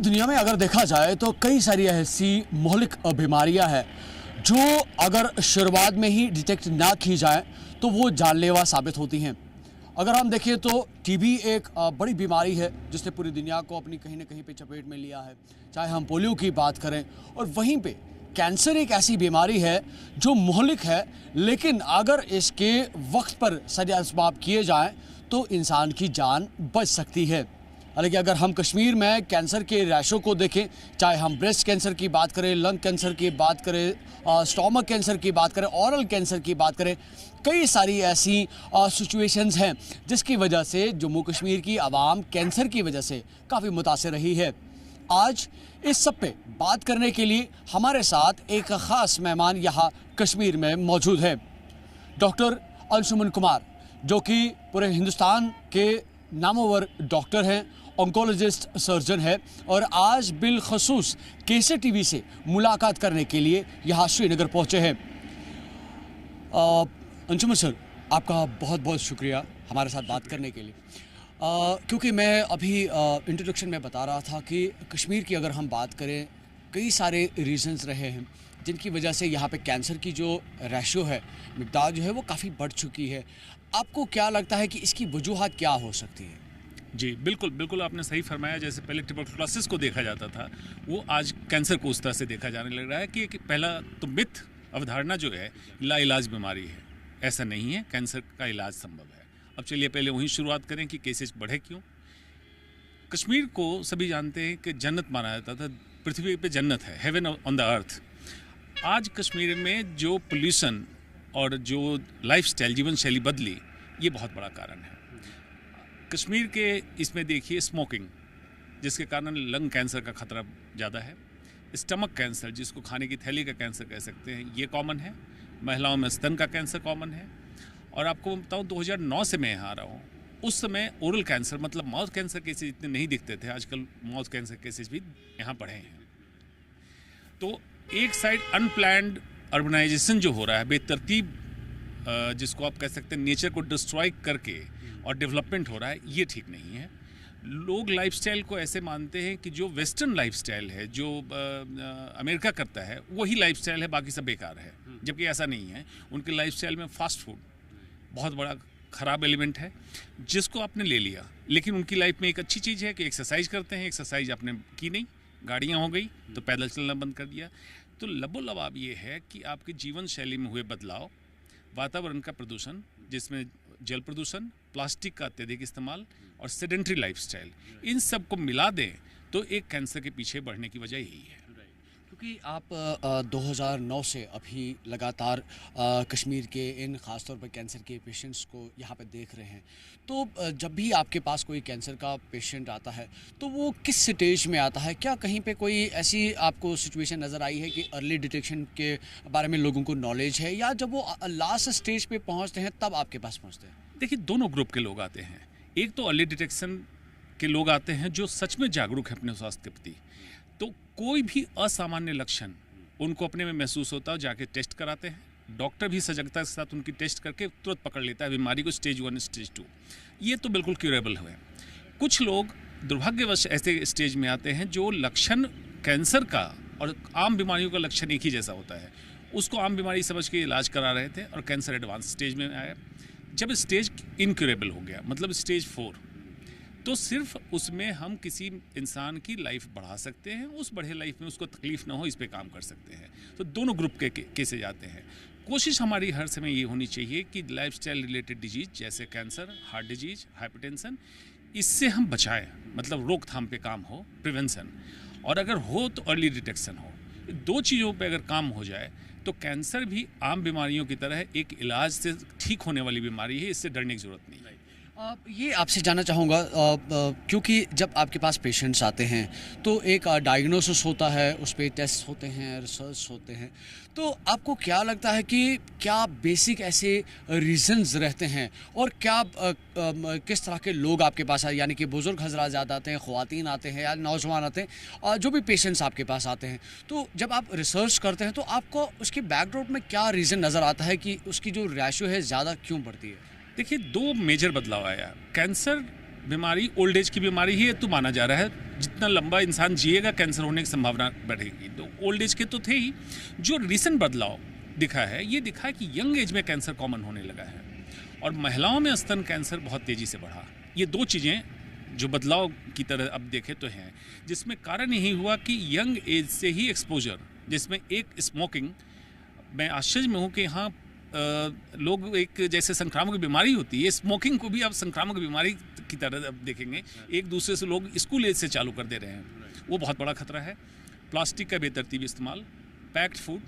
दुनिया में अगर देखा जाए तो कई सारी ऐसी मोहलिक बीमारियां हैं जो अगर शुरुआत में ही डिटेक्ट ना की जाए तो वो जानलेवा साबित होती हैं। अगर हम देखें तो टीबी एक बड़ी बीमारी है जिसने पूरी दुनिया को अपनी कहीं ना कहीं पे चपेट में लिया है, चाहे हम पोलियो की बात करें। और वहीं पे कैंसर एक ऐसी बीमारी है जो मोहलिक है, लेकिन अगर इसके वक्त पर सही असबाब किए जाएं तो इंसान की जान बच सकती है। हालांकि अगर हम कश्मीर में कैंसर के रैशों को देखें, चाहे हम ब्रेस्ट कैंसर की बात करें, लंग कैंसर की बात करें, स्टोमक कैंसर की बात करें, ऑरल कैंसर की बात करें, कई सारी ऐसी सिचुएशंस हैं जिसकी वजह से जम्मू कश्मीर की आवाम कैंसर की वजह से काफ़ी मुतासर रही है। आज इस सब पे बात करने के लिए हमारे साथ एक ख़ास मेहमान यहाँ कश्मीर में मौजूद है, डॉक्टर अंशुमन कुमार, जो कि पूरे हिंदुस्तान के नामवर डॉक्टर हैं, ऑन्कोलॉजिस्ट सर्जन है और आज बिलखसूस केसर टीवी से मुलाकात करने के लिए यहाँ श्रीनगर पहुँचे हैं। अंशुमन सर, आपका बहुत बहुत शुक्रिया हमारे साथ बात करने के लिए। क्योंकि मैं अभी इंट्रोडक्शन में बता रहा था कि कश्मीर की अगर हम बात करें, कई सारे रीजंस रहे हैं जिनकी वजह से यहाँ पे कैंसर की जो रेशो है, मिकदार जो है वो काफ़ी बढ़ चुकी है। आपको क्या लगता है कि इसकी वजूहात क्या हो सकती है? जी बिल्कुल बिल्कुल, आपने सही फरमाया। जैसे पहले ट्यूबरकुलोसिस को देखा जाता था, वो आज कैंसर को उस तरह से देखा जाने लग रहा है कि पहला तो मिथ अवधारणा जो है लाइलाज बीमारी है, ऐसा नहीं है, कैंसर का इलाज संभव है। अब चलिए पहले वहीं शुरुआत करें कि केसेस बढ़े क्यों। कश्मीर को सभी जानते हैं कि जन्नत माना जाता था, पृथ्वी पे जन्नत है, हेवन ऑन द अर्थ। आज कश्मीर में जो पोल्यूशन और जो लाइफस्टाइल, जीवन शैली बदली, ये बहुत बड़ा कारण है। कश्मीर के इसमें देखिए स्मोकिंग, जिसके कारण लंग कैंसर का खतरा ज़्यादा है। स्टमक कैंसर, जिसको खाने की थैली का कैंसर कह सकते हैं, ये कॉमन है। महिलाओं में स्तन का कैंसर कॉमन है। और आपको बताऊं, 2009 से मैं यहाँ आ रहा हूँ, उस समय ओरल कैंसर मतलब माउथ कैंसर केसेस इतने नहीं दिखते थे। आजकल माउथ कैंसर केसेस भी यहाँ बढ़े हैं। तो एक साइड अनप्लैंड अर्बनाइजेशन जो हो रहा है, बेतरतीब, जिसको आप कह सकते हैं नेचर को डिस्ट्रॉय करके और डेवलपमेंट हो रहा है, ये ठीक नहीं है। लोग लाइफस्टाइल को ऐसे मानते हैं कि जो वेस्टर्न लाइफस्टाइल है, जो अमेरिका करता है, वही लाइफस्टाइल है, बाकी सब बेकार है। जबकि ऐसा नहीं है। उनके लाइफस्टाइल में फास्ट फूड बहुत बड़ा ख़राब एलिमेंट है, जिसको आपने ले लिया। लेकिन उनकी लाइफ में एक अच्छी चीज़ है कि एक्सरसाइज करते हैं। एक्सरसाइज आपने की नहीं, गाड़ियाँ हो गई तो पैदल चलना बंद कर दिया। तो लबोलबाब ये है कि आपकी जीवन शैली में हुए बदलाव, वातावरण का प्रदूषण, जिसमें जल प्रदूषण, प्लास्टिक का अत्यधिक इस्तेमाल और सेडेंट्री लाइफस्टाइल, इन सब को मिला दें तो एक कैंसर के पीछे बढ़ने की वजह यही है। क्योंकि आप 2009 से अभी लगातार कश्मीर के इन ख़ासतौर पर कैंसर के पेशेंट्स को यहाँ पे देख रहे हैं, तो जब भी आपके पास कोई कैंसर का पेशेंट आता है तो वो किस स्टेज में आता है? क्या कहीं पे कोई ऐसी आपको सिचुएशन नज़र आई है कि अर्ली डिटेक्शन के बारे में लोगों को नॉलेज है, या जब वो लास्ट स्टेज पे पहुँचते हैं तब आपके पास पहुँचते हैं? देखिए, दोनों ग्रुप के लोग आते हैं। एक तो अर्ली डिटेक्शन के लोग आते हैं जो सच में जागरूक है अपने स्वास्थ्य के प्रति। तो कोई भी असामान्य लक्षण उनको अपने में महसूस होता है, जाके टेस्ट कराते हैं। डॉक्टर भी सजगता के साथ उनकी टेस्ट करके तुरंत पकड़ लेता है बीमारी को, स्टेज 1 स्टेज 2। ये तो बिल्कुल क्यूरेबल है। कुछ लोग दुर्भाग्यवश ऐसे स्टेज में आते हैं जो लक्षण कैंसर का और आम बीमारियों का लक्षण एक ही जैसा होता है, उसको आम बीमारी समझ के इलाज करा रहे थे और कैंसर एडवांस स्टेज में आया। जब स्टेज इनक्यूरेबल हो गया, मतलब स्टेज 4, तो सिर्फ उसमें हम किसी इंसान की लाइफ बढ़ा सकते हैं, उस बढ़े लाइफ में उसको तकलीफ ना हो, इस पे काम कर सकते हैं। तो दोनों ग्रुप के केसेज आते हैं। कोशिश हमारी हर समय ये होनी चाहिए कि लाइफस्टाइल रिलेटेड डिजीज जैसे कैंसर, हार्ट डिजीज, हाइपरटेंशन, इससे हम बचाएं, मतलब रोकथाम पे काम हो, प्रिवेंशन। और अगर हो तो अर्ली डिटेक्शन हो। दो चीज़ों पे अगर काम हो जाए तो कैंसर भी आम बीमारियों की तरह एक इलाज से ठीक होने वाली बीमारी है, इससे डरने की ज़रूरत नहीं है। ये आपसे जानना चाहूँगा, क्योंकि जब आपके पास पेशेंट्स आते हैं तो एक डायग्नोसिस होता है, उस पर टेस्ट होते हैं, रिसर्च होते हैं, तो आपको क्या लगता है कि क्या बेसिक ऐसे रीजंस रहते हैं और क्या किस तरह के लोग आपके पास आए, यानी कि बुज़ुर्ग हज़रात ज़्यादा आते हैं, ख़वातीन आते हैं या नौजवान आते हैं, जो भी पेशेंट्स आपके पास आते हैं, तो जब आप रिसर्च करते हैं तो आपको उसके बैकग्राउंड में क्या रीज़न नज़र आता है कि उसकी जो रेशो है ज़्यादा क्यों बढ़ती है? देखिए, 2 मेजर बदलाव आया। कैंसर बीमारी ओल्ड एज की बीमारी ही है तो माना जा रहा है, जितना लंबा इंसान जिएगा कैंसर होने की संभावना बढ़ेगी। तो ओल्ड एज के तो थे ही। जो रीसेंट बदलाव दिखा है, ये दिखा है कि यंग एज में कैंसर कॉमन होने लगा है और महिलाओं में स्तन कैंसर बहुत तेज़ी से बढ़ा। ये दो चीज़ें जो बदलाव की तरह अब देखें तो हैं, जिसमें कारण यही हुआ कि यंग एज से ही एक्सपोजर, जिसमें एक स्मोकिंग, मैं आश्चर्य में हूँ कि यहाँ लोग एक जैसे संक्रामक बीमारी होती है, स्मोकिंग को भी अब संक्रामक बीमारी की तरह अब देखेंगे। एक दूसरे से लोग स्कूल एज से चालू कर दे रहे हैं, वो बहुत बड़ा खतरा है। प्लास्टिक का बेतरतीब इस्तेमाल, पैक्ड फूड,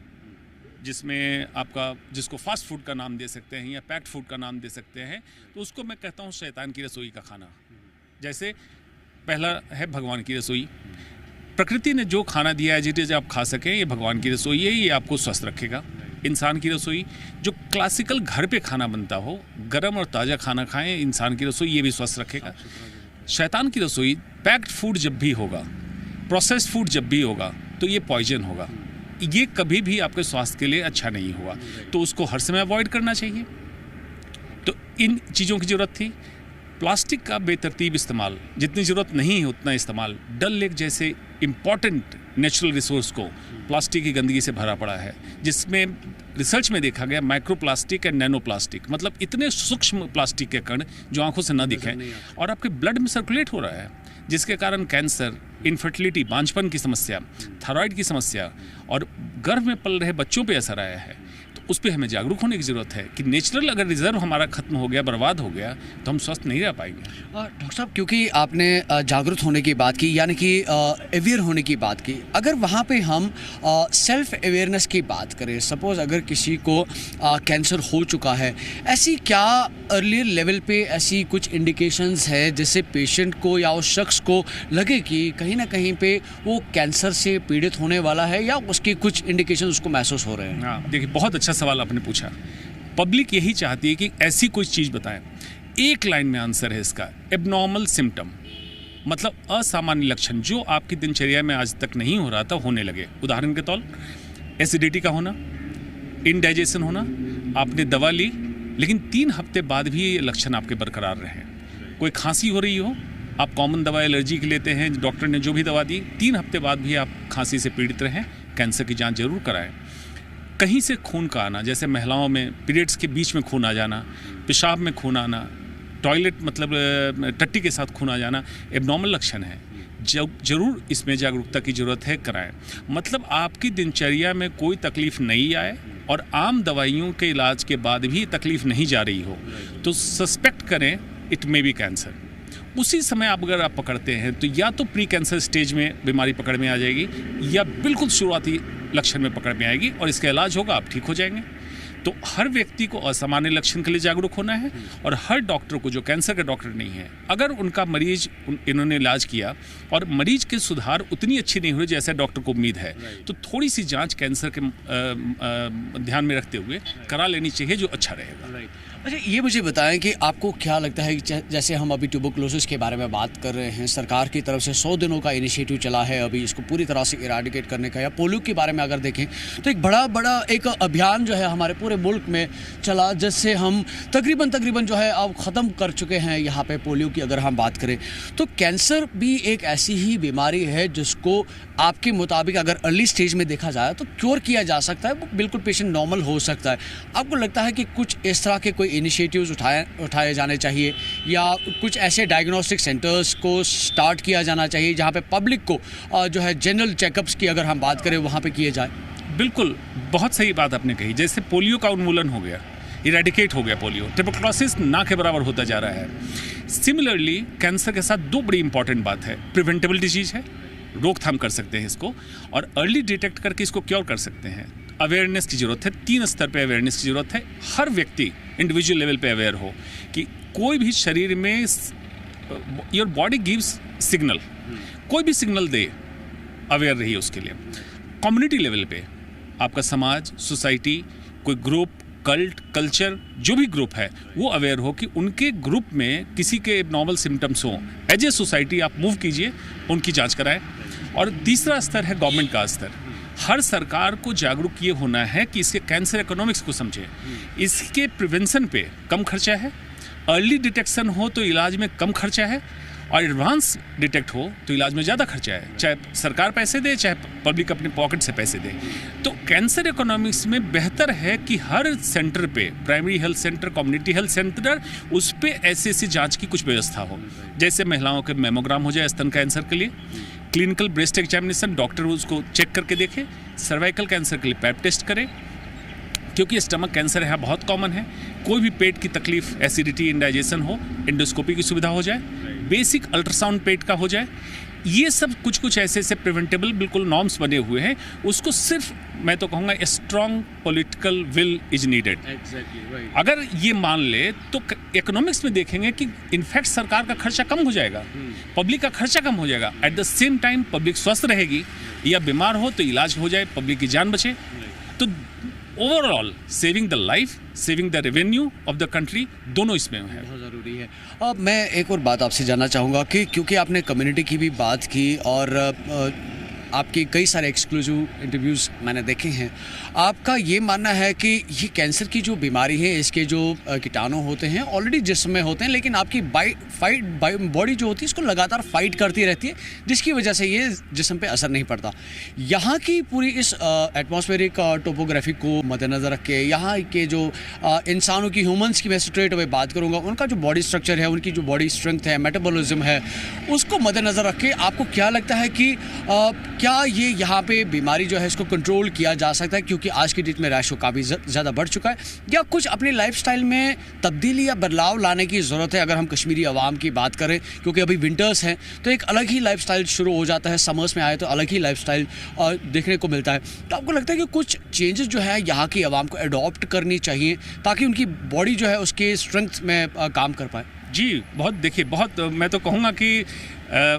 जिसमें आपका जिसको फास्ट फूड का नाम दे सकते हैं या पैक्ड फूड का नाम दे सकते हैं, तो उसको मैं कहता हूँ शैतान की रसोई का खाना। जैसे पहला है भगवान की रसोई। प्रकृति ने जो खाना दिया है जिसे आप खा सकें, ये भगवान की रसोई है, ये आपको स्वस्थ रखेगा। इंसान की रसोई जो क्लासिकल घर पे खाना बनता हो, गर्म और ताज़ा खाना खाएं, इंसान की रसोई ये भी स्वस्थ रखेगा। शैतान की रसोई पैक्ड फूड जब भी होगा, प्रोसेस्ड फूड जब भी होगा, तो ये पॉइजन होगा, ये कभी भी आपके स्वास्थ्य के लिए अच्छा नहीं होगा, तो उसको हर समय अवॉइड करना चाहिए। तो इन चीज़ों की ज़रूरत थी। प्लास्टिक का बेतरतीब इस्तेमाल, जितनी ज़रूरत नहीं है उतना इस्तेमाल। डल लेक जैसे इम्पॉर्टेंट नेचुरल रिसोर्स को प्लास्टिक की गंदगी से भरा पड़ा है, जिसमें रिसर्च में देखा गया micro plastic and nano plastic, मतलब इतने सूक्ष्म प्लास्टिक के कण जो आंखों से न दिखें और आपके ब्लड में सर्कुलेट हो रहा है, जिसके कारण कैंसर, इनफर्टिलिटी, बांझपन की समस्या, थायराइड की समस्या और गर्भ में पल रहे बच्चों पे असर आया है। तो उस पर हमें जागरूक होने की ज़रूरत है कि नेचुरल अगर रिजर्व हमारा खत्म हो गया, बर्बाद हो गया, तो हम स्वस्थ नहीं रह पाएंगे। डॉक्टर साहब, क्योंकि आपने जागरूक होने की बात की, यानी कि अवेयर होने की बात की, अगर वहाँ पे हम सेल्फ अवेयरनेस की बात करें, सपोज़ अगर किसी को कैंसर हो चुका है, ऐसी क्या अर्लियर लेवल पे ऐसी कुछ इंडिकेशंस है जिससे पेशेंट को या उस शख्स को लगे कि कहीं ना कहीं पे वो कैंसर से पीड़ित होने वाला है या उसकी कुछ इंडिकेशन उसको महसूस हो रहे हैं? हाँ, देखिए, बहुत अच्छा सवाल आपने पूछा। पब्लिक यही चाहती है कि ऐसी कोई चीज़ बताएं। एक लाइन में आंसर है इसका, एबनॉर्मल सिम्टम, मतलब असामान्य लक्षण जो आपकी दिनचर्या में आज तक नहीं हो रहा था, होने लगे। उदाहरण के तौर, एसिडिटी का होना, इनडाइजेशन होना, आपने दवा ली लेकिन 3 हफ्ते बाद भी ये लक्षण आपके बरकरार रहे। कोई खांसी हो रही हो, आप कॉमन दवा एलर्जी की लेते हैं, डॉक्टर ने जो भी दवा दी, 3 हफ्ते बाद भी आप खांसी से पीड़ित रहें, कैंसर की जांच जरूर कराएं। कहीं से खून का आना, जैसे महिलाओं में पीरियड्स के बीच में खून आ जाना, पेशाब में खून आना, टॉयलेट मतलब टट्टी के साथ खून आ जाना, एबनॉर्मल लक्षण है। जरूर इसमें जागरूकता की ज़रूरत है, कराएं। मतलब आपकी दिनचर्या में कोई तकलीफ़ नहीं आए और आम दवाइयों के इलाज के बाद भी तकलीफ़ नहीं जा रही हो, तो सस्पेक्ट करें इट मे बी कैंसर। उसी समय अगर आप पकड़ते हैं तो या तो प्री कैंसर स्टेज में बीमारी पकड़ में आ जाएगी या बिल्कुल शुरुआती लक्षण में पकड़ में आएगी और इसका इलाज होगा, आप ठीक हो जाएंगे। तो हर व्यक्ति को असामान्य लक्षण के लिए जागरूक होना है और हर डॉक्टर को, जो कैंसर का डॉक्टर नहीं है, अगर उनका मरीज इन्होंने इलाज किया और मरीज के सुधार उतनी अच्छी नहीं हुई जैसे डॉक्टर को उम्मीद है, तो थोड़ी सी जांच कैंसर के ध्यान में रखते हुए करा लेनी चाहिए, जो अच्छा रहेगा। अच्छा, ये मुझे बताएं कि आपको क्या लगता है कि जैसे हम अभी ट्यूबरकुलोसिस के बारे में बात कर रहे हैं, सरकार की तरफ से 100 दिनों का इनिशिएटिव चला है अभी इसको पूरी तरह से इराडिकेट करने का, या पोलियो के बारे में अगर देखें तो एक बड़ा एक अभियान जो है हमारे पूरे मुल्क में चला, जिससे हम तकरीबन जो है अब ख़त्म कर चुके हैं यहाँ पे पोलियो की अगर हम बात करें। तो कैंसर भी एक ऐसी ही बीमारी है जिसको आपके मुताबिक अगर अर्ली स्टेज में देखा जाए तो क्योर किया जा सकता है, वो बिल्कुल पेशेंट नॉर्मल हो सकता है। आपको लगता है कि कुछ इस तरह के कोई इनिशिएटिव्स उठाए जाने चाहिए या कुछ ऐसे डायग्नोस्टिक सेंटर्स को स्टार्ट किया जाना चाहिए जहाँ पे पब्लिक को जो है जनरल चेकअप्स की अगर हम बात करें वहाँ पे किए जाए? बिल्कुल, बहुत सही बात आपने कही। जैसे पोलियो का उन्मूलन हो गया, इरेडिकेट हो गया पोलियो, ट्यूबरकुलोसिस ना के बराबर होता जा रहा है। सिमिलरली कैंसर के साथ 2 बड़ी इंपॉर्टेंट बात है, प्रिवेंटेबल डिजीज है, रोकथाम कर सकते हैं इसको, और अर्ली डिटेक्ट करके इसको क्योर कर सकते हैं। अवेयरनेस की ज़रूरत है, 3 स्तर पे अवेयरनेस की ज़रूरत है। हर व्यक्ति इंडिविजुअल लेवल पे अवेयर हो कि कोई भी शरीर में, योर बॉडी गिव्स सिग्नल, कोई भी सिग्नल दे, अवेयर रहिए उसके लिए। कम्युनिटी लेवल पे आपका समाज, सोसाइटी, कोई ग्रुप, कल्ट, कल्चर, जो भी ग्रुप है वो अवेयर हो कि उनके ग्रुप में किसी के एबनॉर्मल सिम्टम्स हों। एज ए सोसाइटी आप मूव कीजिए, उनकी जांच कराएं। और तीसरा स्तर है गवर्नमेंट का स्तर। हर सरकार को जागरूक ये होना है कि इसके कैंसर इकोनॉमिक्स को समझे, इसके प्रिवेंशन पे कम खर्चा है, अर्ली डिटेक्शन हो तो इलाज में कम खर्चा है, और एडवांस डिटेक्ट हो तो इलाज में ज़्यादा खर्चा है, चाहे सरकार पैसे दे चाहे पब्लिक अपने पॉकेट से पैसे दे। तो कैंसर इकोनॉमिक्स में बेहतर है कि हर सेंटर पे, primary health centre, community health centre, उस पे ऐसी जांच की कुछ व्यवस्था हो। जैसे महिलाओं के मेमोग्राम हो जाए स्तन कैंसर के लिए, क्लिनिकल ब्रेस्ट एग्जामिनेशन, डॉक्टर उसको चेक करके देखे, सर्वाइकल कैंसर के लिए पैप टेस्ट करे, क्योंकि स्टमक कैंसर है बहुत कॉमन है। कोई भी पेट की तकलीफ, एसिडिटी, इंडाइजेशन हो, एंडोस्कोपी की सुविधा हो जाए, बेसिक अल्ट्रासाउंड पेट का हो जाए। ये सब कुछ ऐसे प्रिवेंटेबल बिल्कुल नॉर्म्स बने हुए हैं। उसको सिर्फ मैं तो कहूँगा strong political will is needed. अगर ये मान ले तो इकोनॉमिक्स में देखेंगे कि इनफैक्ट सरकार का खर्चा कम हो जाएगा, पब्लिक का खर्चा कम हो जाएगा, at the same time public स्वस्थ रहेगी, या बीमार हो तो इलाज हो जाए, पब्लिक की जान बचे। तो overall saving the life, saving the revenue of the country, दोनों इसमें है, बहुत ज़रूरी है। अब मैं एक और बात आपसे जानना चाहूँगा कि क्योंकि आपने कम्युनिटी की भी बात की और आपकी कई सारे एक्सक्लूसिव इंटरव्यूज़ मैंने देखे हैं, आपका ये मानना है कि ये कैंसर की जो बीमारी है, इसके जो कीटाणु होते हैं ऑलरेडी जिस्म में होते हैं, लेकिन आपकी बॉडी जो होती है इसको लगातार फाइट करती रहती है, जिसकी वजह से ये जिस्म पे असर नहीं पड़ता। यहाँ की पूरी इस एटमॉस्फेरिक टोपोग्राफी को मद्देनज़र रख के, यहाँ के जो इंसानों की, ह्यूमंस की मैं स्ट्रेट अवे बात करूँगा, उनका जो बॉडी स्ट्रक्चर है, उनकी जो बॉडी स्ट्रेंथ है, मेटाबॉलिज्म है, उसको मद्देनज़र रख के आपको क्या लगता है कि क्या ये यहाँ पे बीमारी जो है इसको कंट्रोल किया जा सकता है? क्योंकि आज की डेट में रैशो काफ़ी ज़्यादा बढ़ चुका है, या कुछ अपनी लाइफस्टाइल में तब्दीली या बदलाव लाने की ज़रूरत है? अगर हम कश्मीरी आवाम की बात करें, क्योंकि अभी विंटर्स हैं तो एक अलग ही लाइफस्टाइल शुरू हो जाता है, समर्स में आए तो अलग ही लाइफस्टाइल देखने को मिलता है। तो आपको लगता है कि कुछ चेंजेस जो है यहाँ की आवाम को अडॉप्ट करनी चाहिए ताकि उनकी बॉडी जो है उसके स्ट्रेंथ में काम कर पाए? जी, बहुत देखिए, बहुत मैं तो कहूँगा कि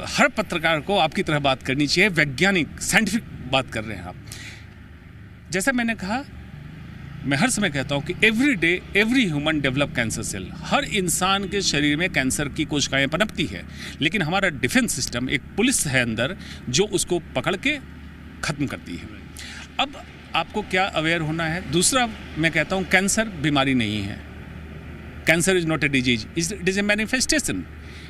हर पत्रकार को आपकी तरह बात करनी चाहिए, वैज्ञानिक साइंटिफिक बात कर रहे हैं आप। जैसा मैंने कहा, मैं हर समय कहता हूँ कि every day every human develop cancer cell. हर इंसान के शरीर में कैंसर की कोशिकाएं पनपती है, लेकिन हमारा डिफेंस सिस्टम, एक पुलिस है अंदर जो उसको पकड़ के ख़त्म करती है। अब आपको क्या अवेयर होना है? दूसरा मैं कहता हूँ, कैंसर बीमारी नहीं है, cancer is not a disease, it is a manifestation.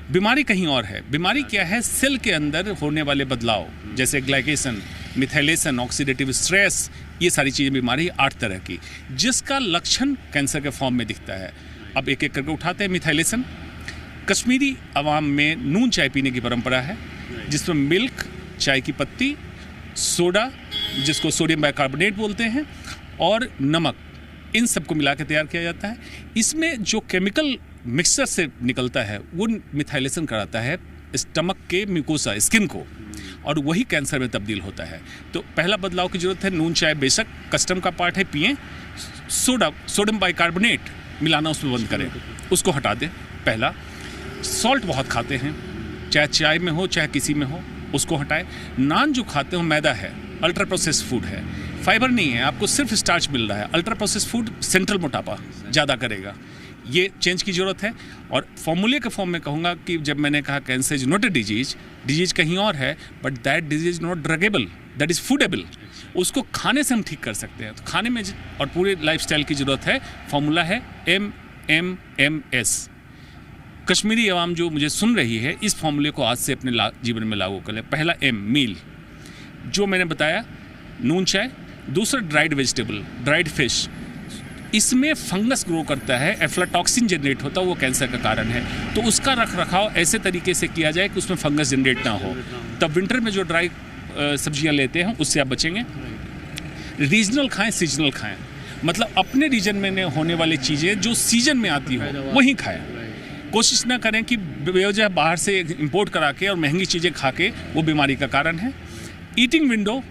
बीमारी कहीं और है। बीमारी क्या है? सेल के अंदर होने वाले बदलाव, जैसे ग्लाइकेशन, मिथाइलेशन, ऑक्सीडेटिव स्ट्रेस, ये सारी चीज़ें बीमारी 8 तरह की, जिसका लक्षण कैंसर के फॉर्म में दिखता है। अब एक एक करके उठाते हैं। मिथाइलेशन, कश्मीरी अवाम में नून चाय पीने की परंपरा है, जिसमें मिल्क, चाय की पत्ती, सोडा जिसको सोडियम बाइकार्बोनेट बोलते हैं, और नमक, इन सबको मिला के तैयार किया जाता है। इसमें जो केमिकल मिक्सचर से निकलता है वो मिथाइलेशन कराता है स्टमक के म्यूकोसा, स्किन को, और वही कैंसर में तब्दील होता है। तो पहला बदलाव की ज़रूरत है। नून चाय बेशक कस्टम का पार्ट है, पिएं। सोडियम बाइकार्बोनेट मिलाना उसमें बंद करें, उसको हटा दें। पहला, सॉल्ट बहुत खाते हैं, चाहे चाय में हो चाहे किसी में हो, उसको हटाएं। नान जो खाते हो मैदा है, अल्ट्रा प्रोसेस्ड फूड है, फाइबर नहीं है, आपको सिर्फ स्टार्च मिल रहा है। अल्ट्रा प्रोसेस्ड फूड सेंट्रल मोटापा ज़्यादा करेगा, ये चेंज की ज़रूरत है। और फॉर्मूले के फॉर्म में कहूँगा कि जब मैंने कहा cancer is not a disease, disease कहीं और है, but that disease not druggable, that is foodable. उसको खाने से हम ठीक कर सकते हैं। तो खाने में और पूरे लाइफस्टाइल की ज़रूरत है। फॉर्मूला है MMMS। कश्मीरी अवाम जो मुझे सुन रही है, इस फॉर्मूले को आज से अपने जीवन में लागू कर ले। पहला M, मील, जो मैंने बताया, नून चाय। दूसरा, ड्राइड वेजिटेबल, ड्राइड फिश, इसमें फंगस ग्रो करता है, एफ्लाटॉक्सिन जनरेट होता है, वो कैंसर का कारण है। तो उसका रख रखाव ऐसे तरीके से किया जाए कि उसमें फंगस जनरेट ना हो। तब विंटर में जो ड्राई सब्जियां लेते हैं उससे आप बचेंगे। रीजनल खाएं, सीजनल खाएं, मतलब अपने रीजन में होने वाली चीज़ें जो सीजन में आती हो वही खाएं। कोशिश ना करें कि बेवजह बाहर से इंपोर्ट करा के और महंगी चीज़ें खा के, वो बीमारी का कारण है। ईटिंग विंडो,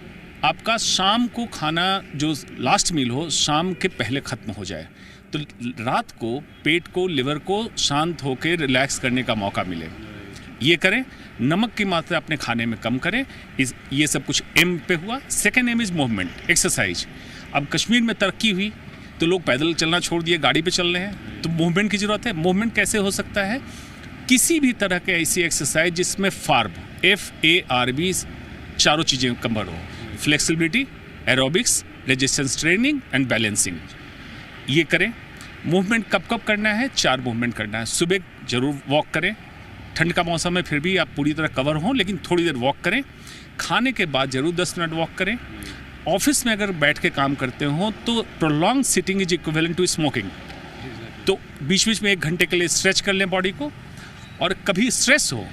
आपका शाम को खाना जो लास्ट मील हो, शाम के पहले ख़त्म हो जाए, तो रात को पेट को, लिवर को शांत होकर रिलैक्स करने का मौका मिले। ये करें। नमक की मात्रा अपने खाने में कम करें। ये सब कुछ M पे हुआ। Second M is movement, exercise. अब कश्मीर में तरक्की हुई तो लोग पैदल चलना छोड़ दिए, गाड़ी पे चल रहे हैं, तो मूवमेंट की ज़रूरत है। मूवमेंट कैसे हो सकता है? किसी भी तरह के ऐसी एक्सरसाइज जिसमें FARB चारों चीज़ें कवर हो। Flexibility, aerobics, resistance training and balancing, ये करें। मूवमेंट कब कब करना है? 4 मूवमेंट करना है। सुबह ज़रूर वॉक करें, ठंड का मौसम है फिर भी आप पूरी तरह कवर हों, लेकिन थोड़ी देर वॉक करें। खाने के बाद ज़रूर 10 मिनट वॉक करें। ऑफिस में अगर बैठ के काम करते हो तो prolonged sitting is equivalent to smoking, तो बीच बीच में 1 घंटे के लिए स्ट्रेच कर लें बॉडी को। और कभी स्ट्रेस हो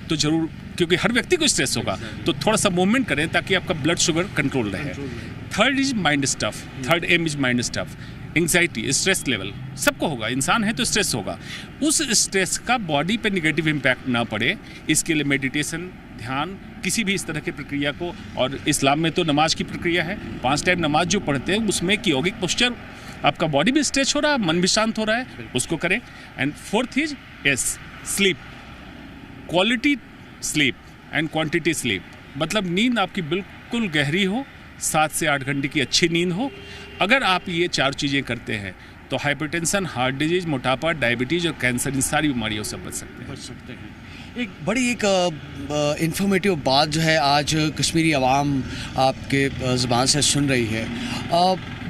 तो ज़रूर, क्योंकि हर व्यक्ति को स्ट्रेस होगा, तो थोड़ा सा मूवमेंट करें ताकि आपका ब्लड शुगर कंट्रोल रहे। Third is mind stuff, third M is mind stuff. Anxiety, stress level सबको होगा, इंसान है तो स्ट्रेस होगा। उस स्ट्रेस का बॉडी पे नेगेटिव इम्पैक्ट ना पड़े, इसके लिए मेडिटेशन, ध्यान, किसी भी इस तरह की प्रक्रिया को, और इस्लाम में तो नमाज की प्रक्रिया है, 5 टाइम नमाज जो पढ़ते हैं उसमें एक योगिक पोस्चर, आपका बॉडी भी स्ट्रेच हो रहा है, मन भी शांत हो रहा है, उसको करें। And fourth is sleep, quality sleep and quantity sleep, मतलब नींद आपकी बिल्कुल गहरी हो, 7 से 8 घंटे की अच्छी नींद हो। अगर आप ये 4 चीज़ें करते हैं तो हाइपरटेंशन, हार्ट डिजीज, मोटापा, डायबिटीज और कैंसर, इन सारी बीमारियों से बच सकते हैं। एक बड़ी इंफॉर्मेटिव बात जो है आज कश्मीरी आवाम आपके ज़ुबान से सुन रही है।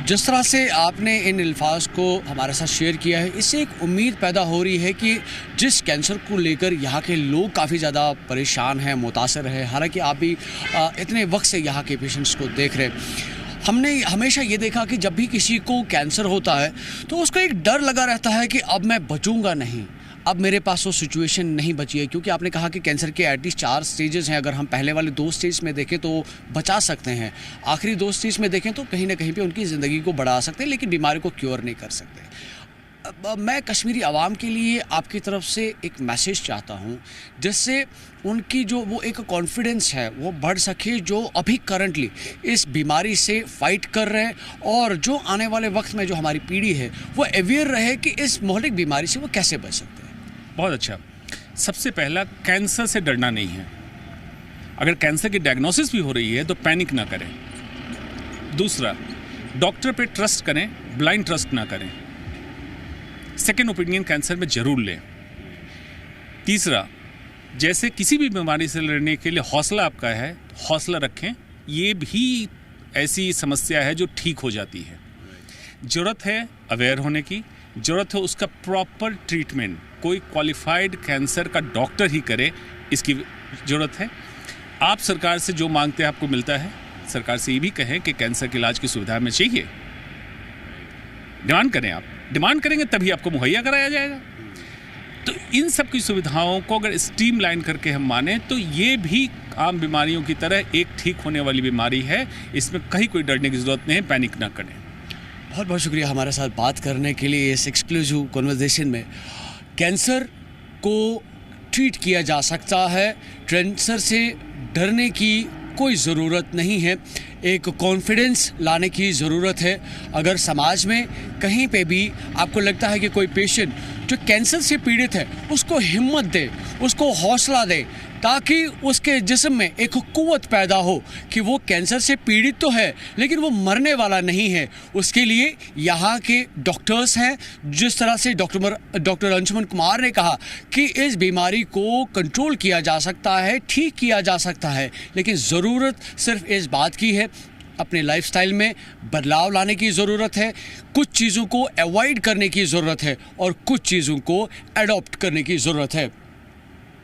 जिस तरह से आपने इन अल्फाज को हमारे साथ शेयर किया है, इससे एक उम्मीद पैदा हो रही है कि जिस कैंसर को लेकर यहाँ के लोग काफ़ी ज़्यादा परेशान हैं, मुतासर हैं, हालांकि आप भी इतने वक्त से यहाँ के पेशेंट्स को देख रहे हैं। हमने हमेशा ये देखा कि जब भी किसी को कैंसर होता है तो उसको एक डर लगा रहता है कि अब मैं बचूंगा नहीं, अब मेरे पास वो सिचुएशन नहीं बची है। क्योंकि आपने कहा कि कैंसर के एटलीस्ट 4 स्टेजेस हैं। अगर हम पहले वाले 2 स्टेज में देखें तो बचा सकते हैं, आखिरी 2 स्टेज में देखें तो कहीं ना कहीं पे उनकी ज़िंदगी को बढ़ा सकते हैं, लेकिन बीमारी को क्योर नहीं कर सकते। मैं कश्मीरी आवाम के लिए आपकी तरफ से एक मैसेज चाहता हूँ, जिससे उनकी जो वो एक कॉन्फिडेंस है वो बढ़ सके, जो अभी करंटली इस बीमारी से फाइट कर रहे हैं, और जो आने वाले वक्त में जो हमारी पीढ़ी है वो अवेयर रहे कि इस मोहलिक बीमारी से वो कैसे बच सकते हैं। बहुत अच्छा। सबसे पहला, कैंसर से डरना नहीं है। अगर कैंसर की डायग्नोसिस भी हो रही है तो पैनिक ना करें। दूसरा, डॉक्टर पे ट्रस्ट करें, ब्लाइंड ट्रस्ट ना करें। सेकेंड ओपिनियन कैंसर में ज़रूर लें। तीसरा, जैसे किसी भी बीमारी से लड़ने के लिए हौसला आपका है, हौसला रखें। ये भी ऐसी समस्या है जो ठीक हो जाती है। ज़रूरत है अवेयर होने की, ज़रूरत है उसका प्रॉपर ट्रीटमेंट, कोई क्वालिफाइड कैंसर का डॉक्टर ही करे, इसकी ज़रूरत है। आप सरकार से जो मांगते हैं आपको मिलता है। सरकार से ये भी कहें कि कैंसर के इलाज की सुविधा हमें चाहिए, डिमांड करें। आप डिमांड करेंगे तभी आपको मुहैया कराया जाएगा। तो इन सब की सुविधाओं को अगर स्ट्रीमलाइन करके हम माने तो ये भी आम बीमारियों की तरह एक ठीक होने वाली बीमारी है। इसमें कहीं कोई डरने की ज़रूरत नहीं है, पैनिक ना करें। बहुत बहुत शुक्रिया हमारे साथ बात करने के लिए इस एक्सक्लूसिव कन्वर्सेशन में। कैंसर को ट्रीट किया जा सकता है, कैंसर से डरने की कोई ज़रूरत नहीं है, एक कॉन्फिडेंस लाने की ज़रूरत है। अगर समाज में कहीं पे भी आपको लगता है कि कोई पेशेंट जो कैंसर से पीड़ित है उसको हिम्मत दे, उसको हौसला दे, ताकि उसके जिस्म में एक कुव्वत पैदा हो कि वो कैंसर से पीड़ित तो है लेकिन वो मरने वाला नहीं है। उसके लिए यहाँ के डॉक्टर्स हैं। जिस तरह से डॉक्टर अंशुमन कुमार ने कहा कि इस बीमारी को कंट्रोल किया जा सकता है, ठीक किया जा सकता है, लेकिन ज़रूरत सिर्फ इस बात की है, अपने लाइफस्टाइल में बदलाव लाने की ज़रूरत है, कुछ चीज़ों को अवॉइड करने की ज़रूरत है और कुछ चीज़ों को एडॉप्ट करने की ज़रूरत है।